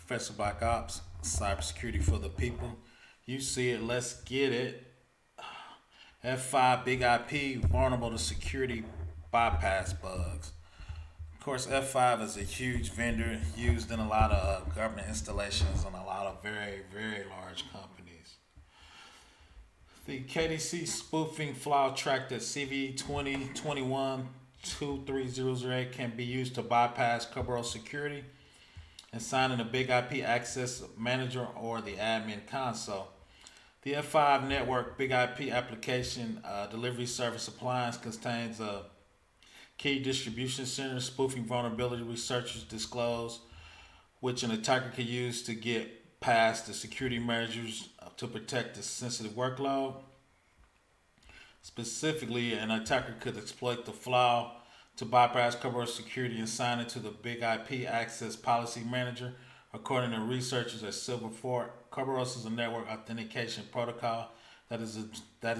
ProfessorBlackOps, Cybersecurity for the people. You see it, let's get it. F5 Big IP vulnerable to security bypass bugs. Of course, F5 is a huge vendor used in a lot of government installations and a lot of very, very large companies. The KDC spoofing flaw tracked at CV 2021 23008 can be used to bypass Kerberos security and sign in a Big IP access manager or the admin console. The F5 network Big IP application delivery service appliance contains a key distribution center spoofing vulnerability researchers disclosed, which an attacker can use to get past the security measures to protect the sensitive workload. Specifically, an attacker could exploit the flaw to bypass Kerberos security and sign into the Big IP Access Policy Manager. According to researchers at Silverfort, Kerberos is a network authentication protocol that is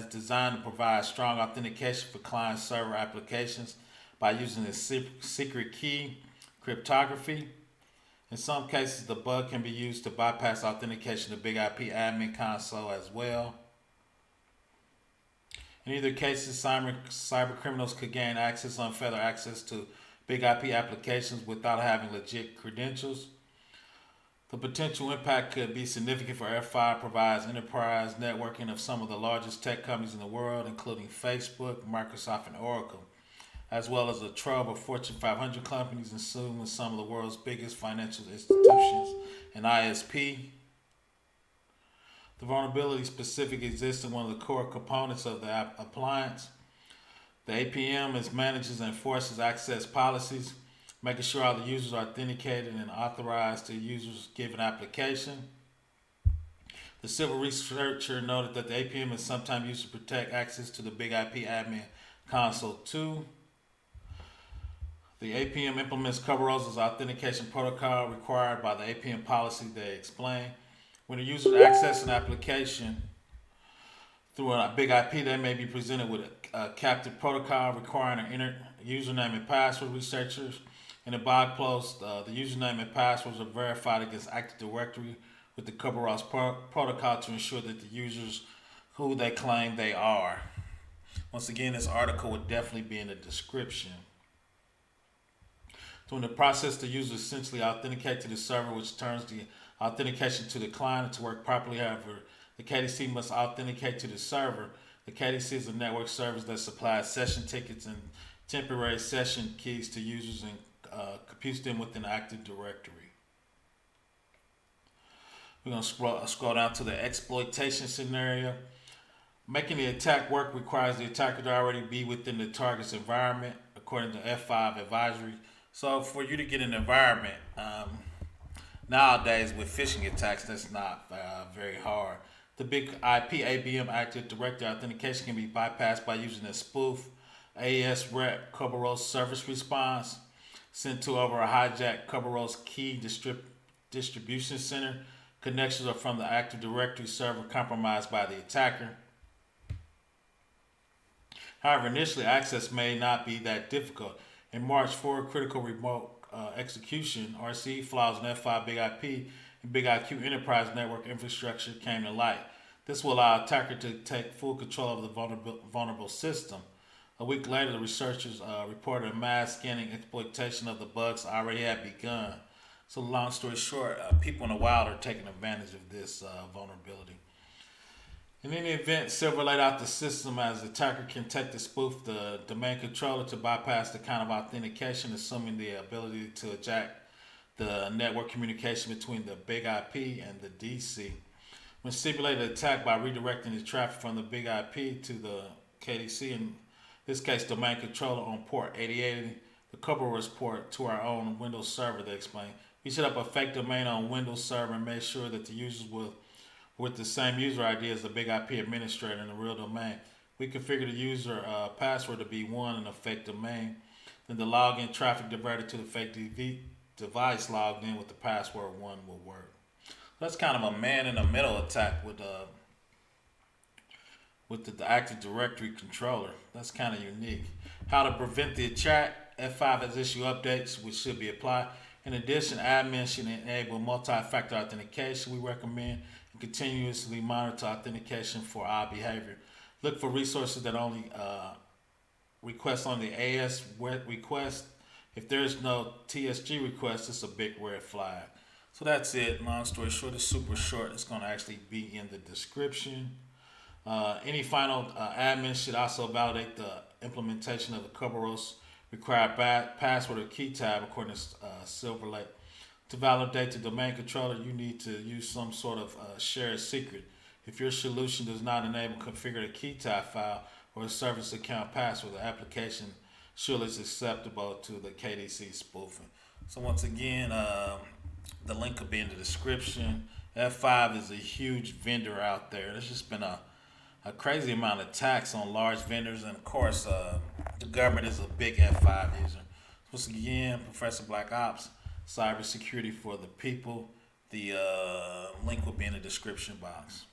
designed to provide strong authentication for client-server applications by using a secret key cryptography. In some cases, the bug can be used to bypass authentication to Big IP admin console as well. In either cases, cyber criminals could gain unfettered access to Big IP applications without having legit credentials. The potential impact could be significant for F5 provides enterprise networking of some of the largest tech companies in the world, including Facebook, Microsoft, and Oracle, as well as a trove of Fortune 500 companies, including some of the world's biggest financial institutions and ISP. The vulnerability specifically exists in one of the core components of the appliance. The APM manages and enforces access policies, making sure all the users are authenticated and authorized to users' given application. The civil researcher noted that the APM is sometimes used to protect access to the Big IP admin console too. The APM implements Kerberos' authentication protocol required by the APM policy they explain. When a user accesses an application through a Big IP, they may be presented with a captive protocol requiring an username and password. Researchers in the blog post, the username and passwords are verified against Active Directory with the Kerberos protocol to ensure that the users who they claim they are. Once again, this article would definitely be in the description. During the process, the user essentially authenticates to the server, which turns the authentication to the client to work properly. However, the KDC must authenticate to the server. The KDC is a network service that supplies session tickets and temporary session keys to users and computes them within Active Directory. We're going to scroll down to the exploitation scenario. Making the attack work requires the attacker to already be within the target's environment, according to F5 advisory. So for you to get an environment, nowadays with phishing attacks, that's not very hard. The Big IP APM Active Directory authentication can be bypassed by using a spoof AES rep Kerberos service response sent to over a hijacked Kerberos key distribution center. Connections are from the Active Directory server compromised by the attacker. However, initially access may not be that difficult. In March, 4 critical remote execution (RC) flaws in F5 Big IP and Big IQ enterprise network infrastructure came to light. This will allow attacker to take full control of the vulnerable system. A week later, the researchers reported a mass scanning exploitation of the bugs already had begun. So, long story short, people in the wild are taking advantage of this vulnerability. In any event, Silver laid out the system as the attacker can take the spoof the domain controller to bypass the kind of authentication, assuming the ability to hijack the network communication between the Big IP and the DC. When simulated attack by redirecting the traffic from the Big IP to the KDC, in this case domain controller on port 8080, the Kerberos port to our own Windows server, they explained. We set up a fake domain on Windows server and made sure that the users with the same user ID as the Big IP administrator in the real domain. We configured the user password to be 1 in the fake domain. Then the login traffic diverted to the fake device logged in with the password 1 will work. That's kind of a man-in-the-middle attack with the Active Directory controller. That's kind of unique. How to prevent the attack. F5 has issued updates which should be applied. In addition, admins should enable multi-factor authentication. We recommend and continuously monitor authentication for our behavior. Look for resources that only request on the AS request. If there's no TSG request, it's a big red flag. So that's it. Long story short, it's super short. It's going to actually be in the description. Any final admin should also validate the implementation of the Kerberos required password or key tab according to Silverlake. To validate the domain controller, you need to use some sort of shared secret. If your solution does not enable configure the key tab file or a service account password, the application surely is acceptable to the KDC-spoofing. So once again, the link will be in the description. F5 is a huge vendor out there. There's just been a crazy amount of attacks on large vendors, and of course, the government is a big F5 user. Once again, Professor BlackOps, cybersecurity for the people. The link will be in the description box.